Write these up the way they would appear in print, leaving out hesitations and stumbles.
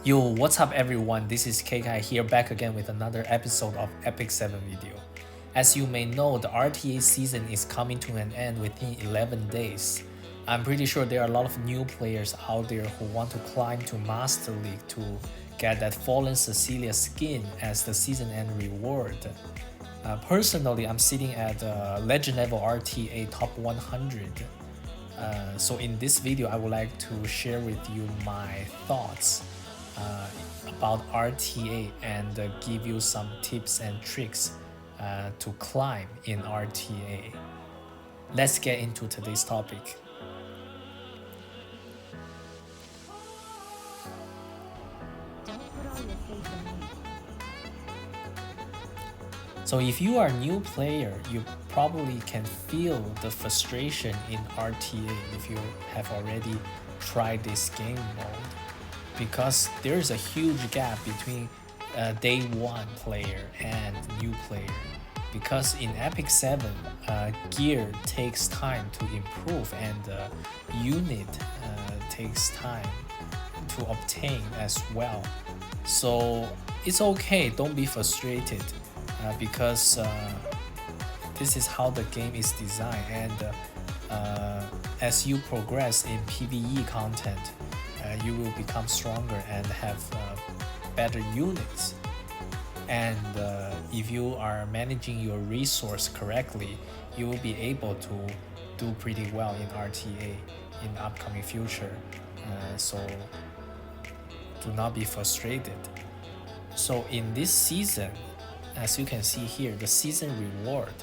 Yo, what's up everyone? This is KK here back again with another episode of Epic 7 video. As you may know, the RTA season is coming to an end within 11 days. I'm pretty sure there are a lot of new players out there who want to climb to Master League to get that Fallen Cecilia Skin as the season end reward. Personally, I'm sitting at Legend level RTA top 100. So in this video, I would like to share with you my thoughts about RTA and give you some tips and tricks to climb in RTA. Let's get into today's topic. So if you are a new player, you probably can feel the frustration in RTA if you have already tried this game mode, because there's a huge gap between day one player and new player. Because in Epic 7, gear takes time to improve and unit takes time to obtain as well. So it's okay, don't be frustrated because this is how the game is designed, and as you progress in PvE content, you will become stronger and have better units. And if you are managing your resource correctly, you will be able to do pretty well in RTA in the upcoming future. So do not be frustrated. So in this season, as you can see here, the season reward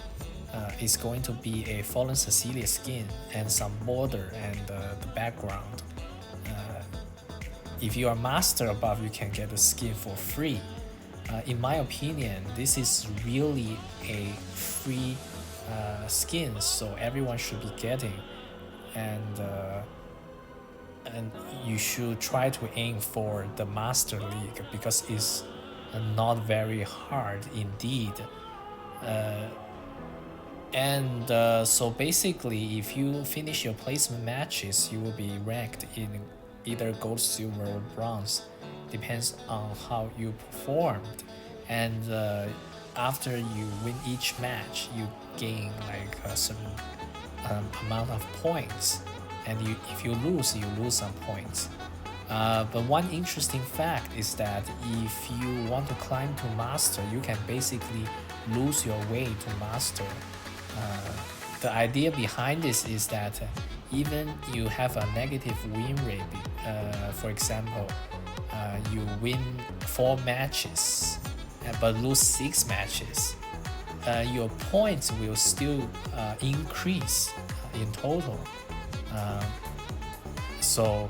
is going to be a Fallen Cecilia skin and some border and the background. If you are master above, you can get the skin for free. In my opinion, this is really a free skin, so everyone should be getting, and you should try to aim for the Master League because it's not very hard indeed. So basically, if you finish your placement matches, you will be ranked in either gold, silver, or bronze, depends on how you performed. And after you win each match, you gain like a certain amount of points, and if you lose some points. But one interesting fact is that if you want to climb to master, you can basically lose your way to master. The idea behind this is that even you have a negative win rate, for example, you win 4 matches but lose 6 matches, your points will still increase in total. So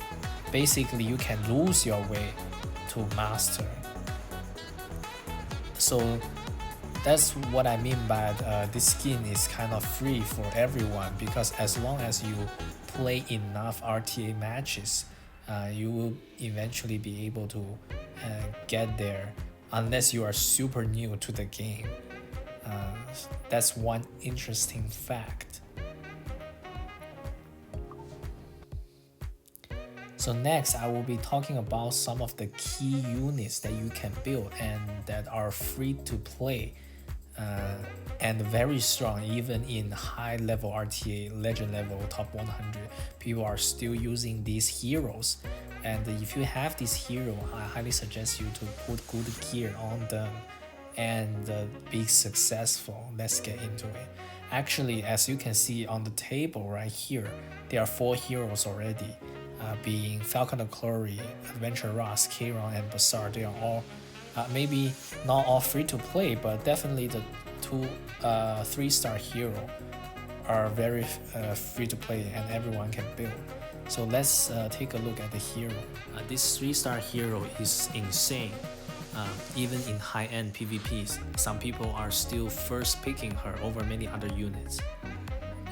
basically you can lose your way to master. So that's what I mean by this skin is kind of free for everyone, because as long as you play enough RTA matches, you will eventually be able to get there, unless you are super new to the game. That's one interesting fact. So next, I will be talking about some of the key units that you can build and that are free to play and very strong. Even in high level RTA, legend level, top 100, people are still using these heroes. And if you have this hero, I highly suggest you to put good gear on them and be successful. Let's get into it. Actually, as you can see on the table right here, there are 4 heroes already, being Falconer, Kluri, Adventure Ross, Kayron, and Bazaar. They are all maybe not all free to play, but definitely the 2 3-star hero are very free to play and everyone can build. So let's take a look at the hero. This 3-star hero is insane. Even in high-end PvPs, some people are still first picking her over many other units.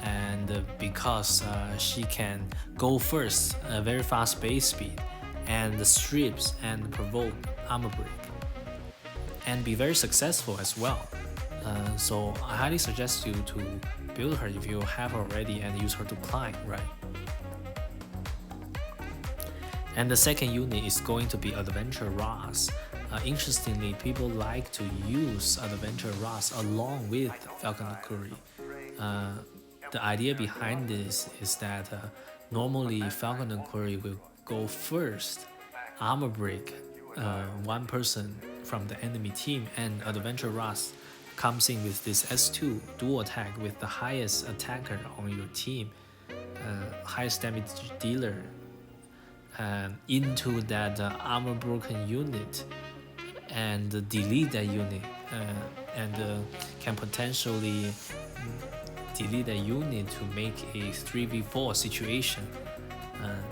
And because she can go first, very fast base speed, and strips and provoke armor break, and be very successful as well. So I highly suggest you to build her if you have her already and use her to climb, right? And the second unit is going to be Adventure Ross. Interestingly, people like to use Adventure Ross along with Falconer Kluri. The idea behind this is that normally Falconer Kluri will go first, armor break one person from the enemy team, and Adventure Ross comes in with this S2 dual attack with the highest attacker on your team, highest damage dealer, into that armor broken unit and delete that unit, and can potentially delete that unit to make a 3v4 situation.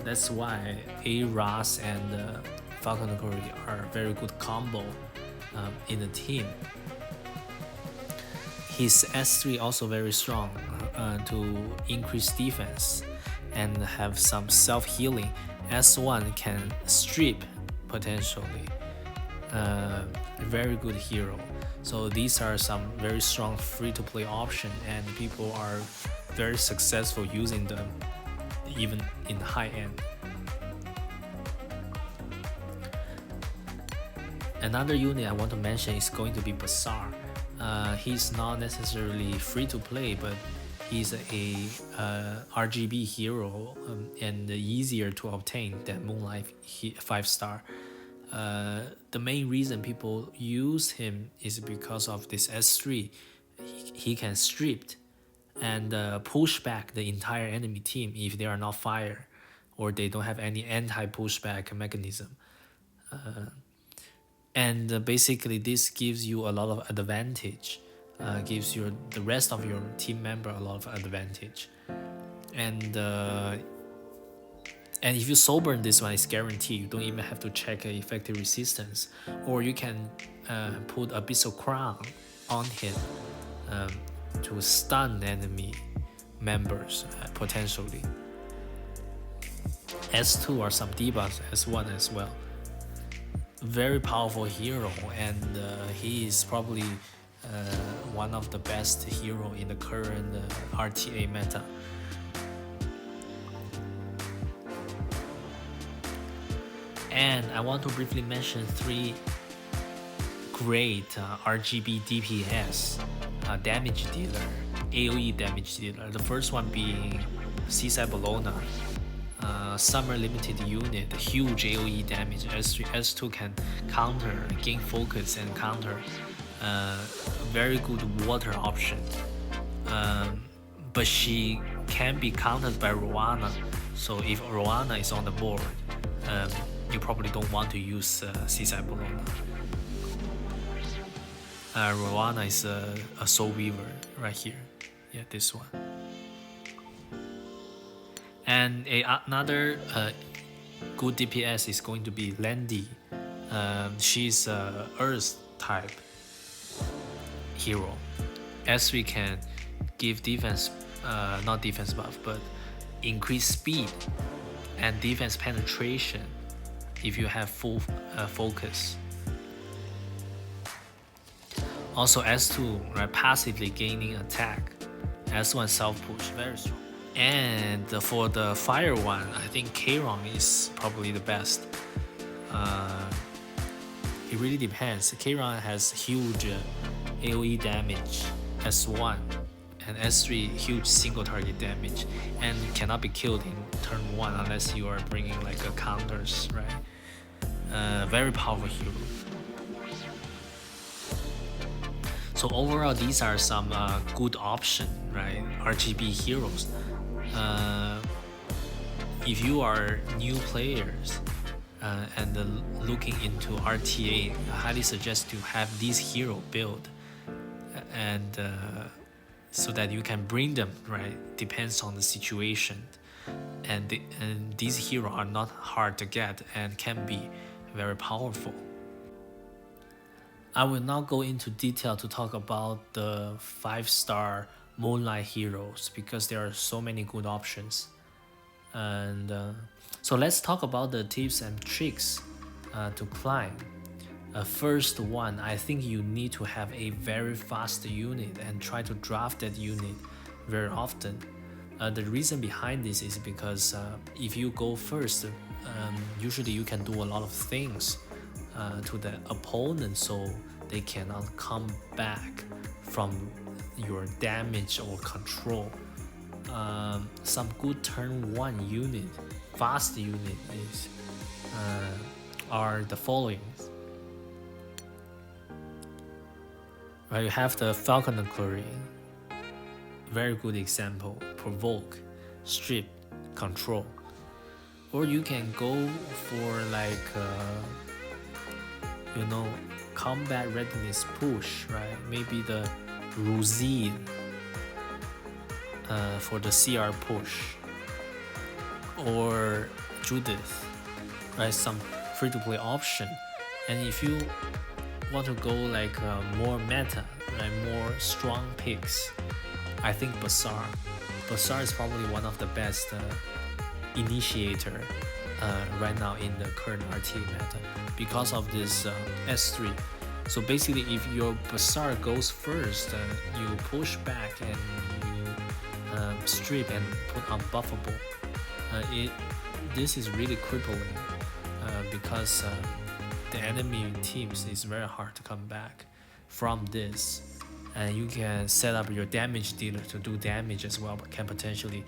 That's why A-Ross and Falconer Kluri are a very good combo in the team. His S3 also very strong to increase defense and have some self-healing. S1 can strip potentially. Very good hero. So these are some very strong free-to-play option, and people are very successful using them even in the high end. Another unit I want to mention is going to be Bazaar. He's not necessarily free to play, but he's a RGB hero and easier to obtain than Moonlight 5-star. The main reason people use him is because of this S3. He can strip and push back the entire enemy team if they are not fire or they don't have any anti-pushback mechanism. And basically this gives you a lot of advantage, gives the rest of your team member a lot of advantage. And if you soul burn this one, it's guaranteed. You don't even have to check effective resistance, or you can put Abyssal Crown on him to stun enemy members potentially. S2 or some debuffs, S1 as well. Very powerful hero, and he is probably one of the best hero in the current RTA meta. And I want to briefly mention 3 great RGB DPS damage dealer, AoE damage dealer. The first one being Seaside Bologna. Summer limited unit, huge AoE damage. S3, S2 can counter, gain focus and counter. Very good water option. But she can be countered by Rowana. So if Rowana is on the board, you probably don't want to use Seaside Bologna. Rowana is a Soul Weaver right here. Yeah, this one. And another good DPS is going to be Landy. She's a Earth type hero. S3 can give defense, not defense buff, but increase speed and defense penetration if you have full focus. Also S2, right, passively gaining attack. S1 self push, very strong. And for the fire one, I think Kayron is probably the best. It really depends. Kayron has huge AoE damage, S1, and S3 huge single target damage, and cannot be killed in turn 1 unless you are bringing like a counters, right? Very powerful hero. So overall, these are some good options, right? RGB heroes. If you are new players and looking into RTA, I highly suggest to have this hero build, and so that you can bring them, right? Depends on the situation, and these heroes are not hard to get and can be very powerful. I will not go into detail to talk about the 5-star Moonlight heroes because there are so many good options. And so let's talk about the tips and tricks to climb. First one, I think you need to have a very fast unit and try to draft that unit very often. The reason behind this is because if you go first, usually you can do a lot of things to the opponent, so they cannot come back from your damage or control. Some good turn 1 unit, fast unit are the following. Right, you have the Falconer Kluri, very good example. Provoke, strip, control. Or you can go for like combat readiness push, right? Maybe the Ruzine for the CR push, or Judith, right? Some free-to-play option. And if you want to go like more meta, right? More strong picks, I think Bazaar is probably one of the best initiator right now in the current RTA meta because of this S3. So basically, if your Bazaar goes first, you push back and you strip and put unbuffable. This is really crippling because the enemy teams is very hard to come back from this. And you can set up your damage dealer to do damage as well, but can potentially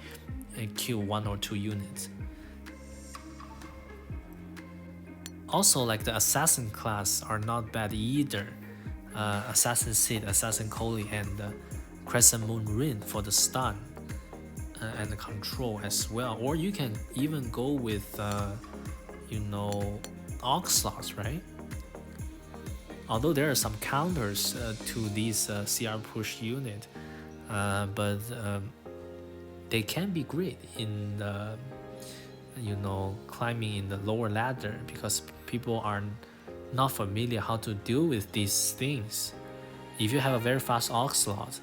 kill 1 or 2 units. Also, like the assassin class are not bad either. Assassin Sid, Assassin Coley, and Crescent Moon Rin for the stun and the control as well. Or you can even go with Oxlots, right? Although there are some counters to these CR push unit, but they can be great in climbing in the lower ladder because people are not familiar how to deal with these things. If you have a very fast Oxlot,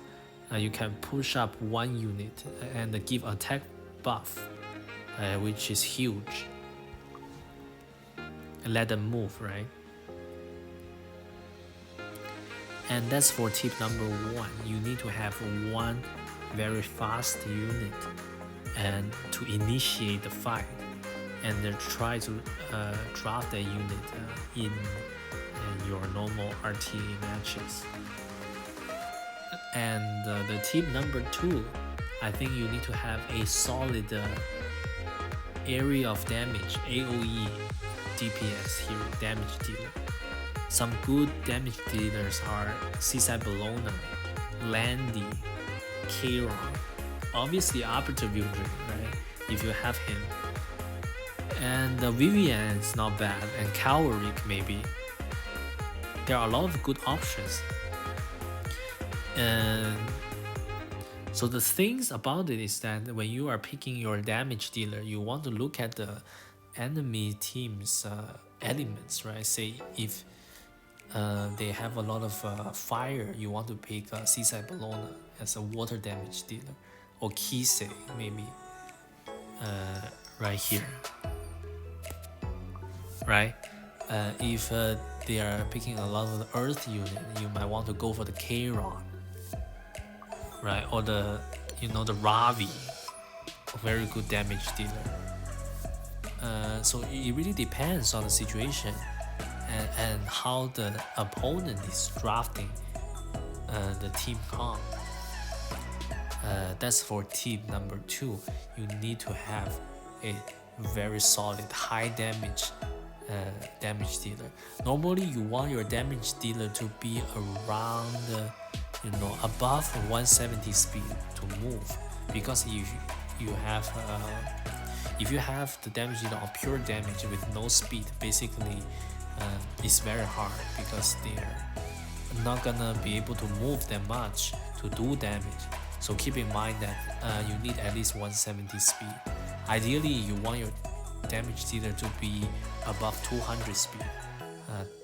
you can push up 1 unit and give attack buff, which is huge. And let them move, right? And that's for tip number 1. You need to have 1 very fast unit and to initiate the fight, and then try to draft that unit in your normal RTA matches. And the tip number 2, I think you need to have a solid area of damage, AOE DPS hero, damage dealer. Some good damage dealers are Seaside Bologna, Landy, Kairon, obviously Arbiter Wildring, right? If you have him. And Vivian is not bad, and Calvaric maybe. There are a lot of good options. And so the things about it is that when you are picking your damage dealer, you want to look at the enemy team's elements, right? Say if they have a lot of fire, you want to pick Seaside Bologna as a water damage dealer, or Kisei maybe right here, right? If they are picking a lot of the earth unit, you might want to go for the Kairon, right? Or the Ravi, a very good damage dealer. So it really depends on the situation and how the opponent is drafting the team comp. That's for tip number 2. You need to have a very solid high damage damage dealer. Normally you want your damage dealer to be around above 170 speed to move, because if you have the damage dealer of pure damage with no speed, basically it's very hard because they're not gonna be able to move that much to do damage. So keep in mind that you need at least 170 speed. Ideally, you want your damage dealer to be above 200 speed.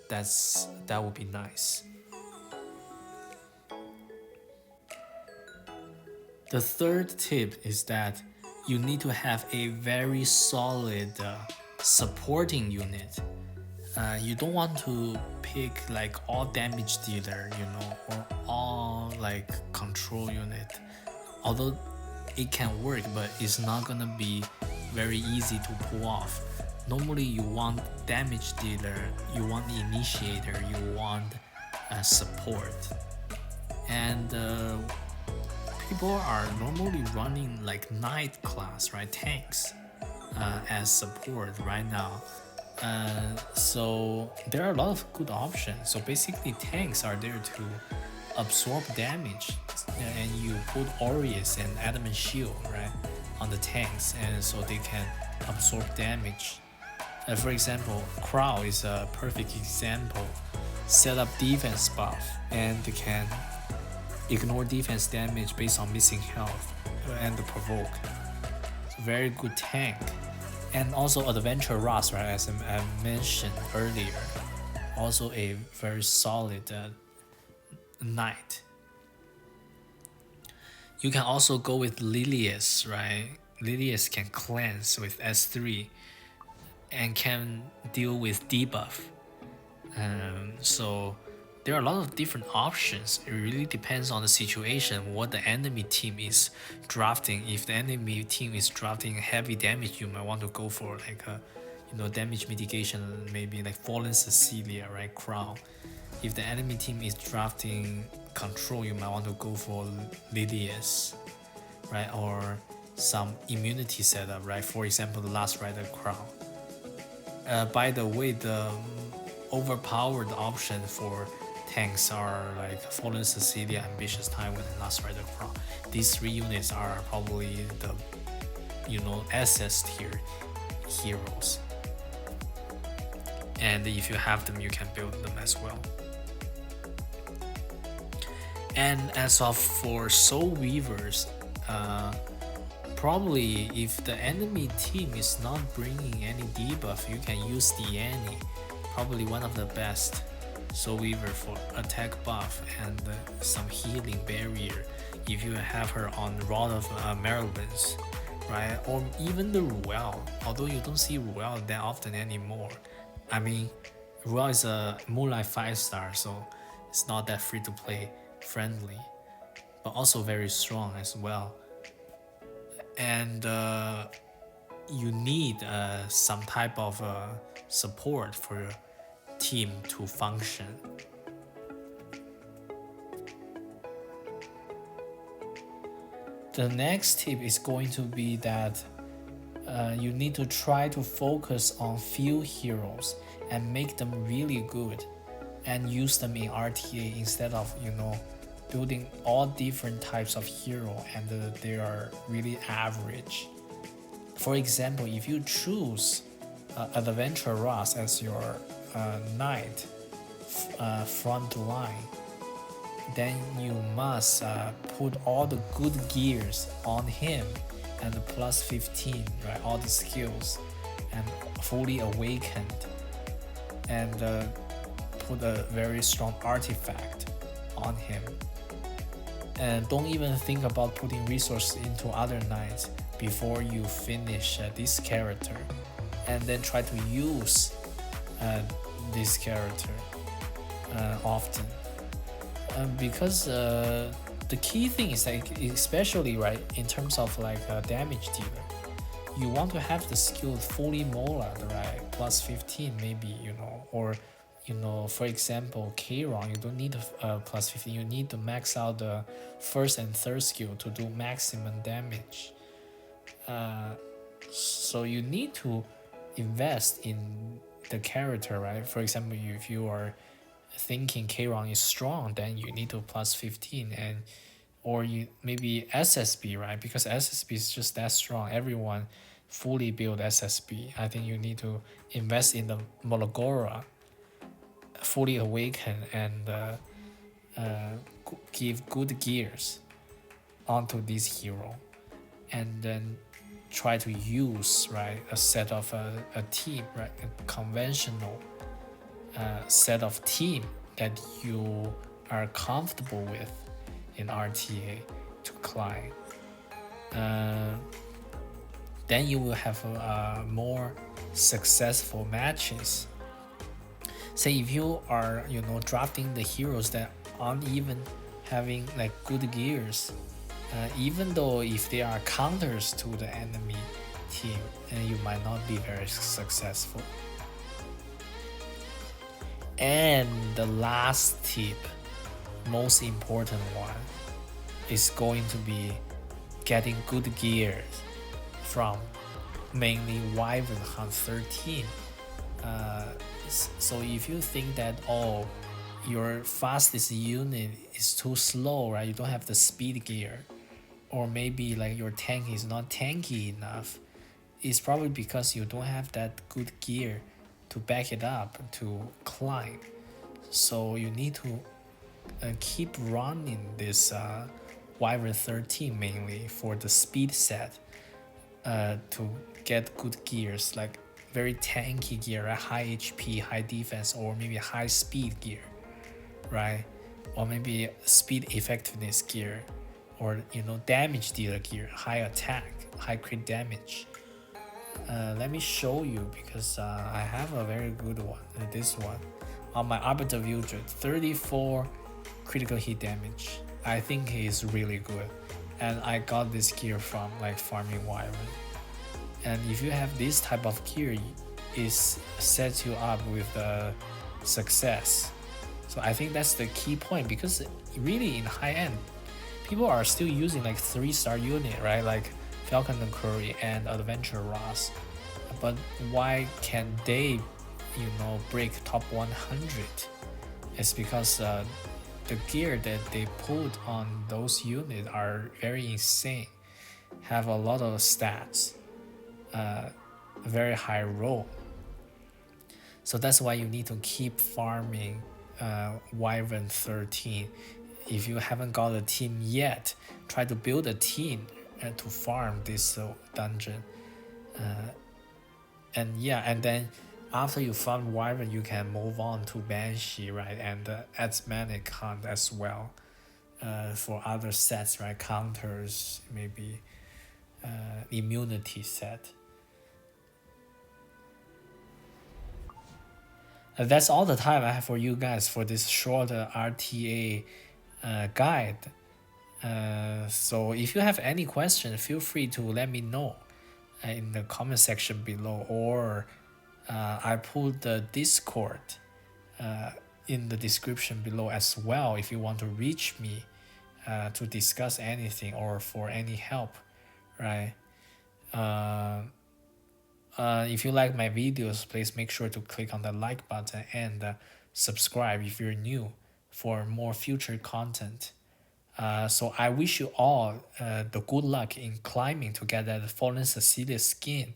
That would be nice. The third tip is that you need to have a very solid supporting unit. You don't want to pick like all damage dealer, or all like control unit. Although it can work, but it's not gonna be very easy to pull off. Normally you want damage dealer, you want the initiator, you want support, and people are normally running like knight class, right, tanks as support right now. So there are a lot of good options. So basically tanks are there to absorb damage, and you put Aureus and Adamant Shield, right, on the tanks, and so they can absorb damage. For example, Crow is a perfect example. Set up defense buff and they can ignore defense damage based on missing health and the provoke. Very good tank. And also Adventure Ross, right, as I mentioned earlier, also a very solid knight. You can also go with Lilius, right? Lilius can cleanse with S3 and can deal with debuff. So there are a lot of different options. It really depends on the situation, what the enemy team is drafting. If the enemy team is drafting heavy damage, you might want to go for like a, damage mitigation, maybe like Fallen Cecilia, right, Crown. If the enemy team is drafting control, you might want to go for Lilius, right, or some immunity setup, right? For example, the Last Rider Crown. By the way, the overpowered option for tanks are like Fallen Cecilia, Ambitious Tywin, and Last Rider Crown. These three units are probably the SS tier heroes, and if you have them, you can build them as well. And as of for Soul Weavers, probably if the enemy team is not bringing any debuff, you can use the Annie, probably one of the best Soul Weaver for attack buff and some healing barrier if you have her on Rod of Merylons, right? Or even the Ruel, although you don't see Ruel that often anymore. I mean, Ruel is a Moonlight 5-star, so it's not that free to play friendly, but also very strong as well. And you need some type of support for your team to function. The next tip is going to be that you need to try to focus on few heroes and make them really good and use them in RTA instead of building all different types of hero and they are really average. For example, if you choose Adventure Ross as your knight front line, then you must put all the good gears on him and the plus 15, right, all the skills, and fully awakened, and put a very strong artifact on him. And don't even think about putting resources into other knights before you finish this character, and then try to use this character often, because the key thing is like, especially right in terms of like a damage dealer, you want to have the skill fully molar, right, plus 15 maybe, or for example, Kayron, you don't need plus 15, you need to max out the first and third skill to do maximum damage. So you need to invest in the character, right? For example, if you are thinking Kayron is strong, then you need to plus 15, and or you maybe SSB, right? Because SSB is just that strong. Everyone fully build SSB. I think you need to invest in the Molagora, fully awaken, and give good gears onto this hero, and then try to use, right, a set of a team, right, a conventional set of team that you are comfortable with in RTA to climb. Then you will have more successful matches. Say if you are drafting the heroes that aren't even having like good gears, Even though if they are counters to the enemy team, you might not be very successful. And the last tip, most important one, is going to be getting good gear from mainly Wyvern Hunt 13. So if you think that, oh, your fastest unit is too slow, right? You don't have the speed gear, or maybe like your tank is not tanky enough, it's probably because you don't have that good gear to back it up to climb. So you need to keep running this Wyvern 13 mainly for the speed set to get good gears, like very tanky gear, right? High HP, high defense, or maybe high speed gear, right? Or maybe speed effectiveness gear, or damage dealer gear, high attack, high crit damage. Let me show you, because I have a very good one. This one on my Arbiter Wieldred, 34 critical hit damage. I think he is really good, and I got this gear from like farming Wyvern. And if you have this type of gear, it sets you up with success. So I think that's the key point, because really in high end, people are still using like 3-star unit, right? Like Falconer, Kluri, and Adventure Ross. But why can they, break top 100? It's because the gear that they put on those units are very insane, have a lot of stats, very high roll. So that's why you need to keep farming Wyvern 13. If you haven't got a team yet, try to build a team to farm this dungeon. And then after you farm Wyvern, you can move on to Banshee, right? And Asthmatic Hunt as well, for other sets, right? Counters, maybe immunity set. That's all the time I have for you guys for this short RTA guide. So if you have any question, feel free to let me know in the comment section below, or I put the Discord in the description below as well if you want to reach me to discuss anything or for any help, right? If you like my videos, please make sure to click on the like button and subscribe if you're new for more future content. So I wish you all the good luck in climbing to get that Fallen Cecilia Skin,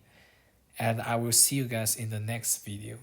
and I will see you guys in the next video.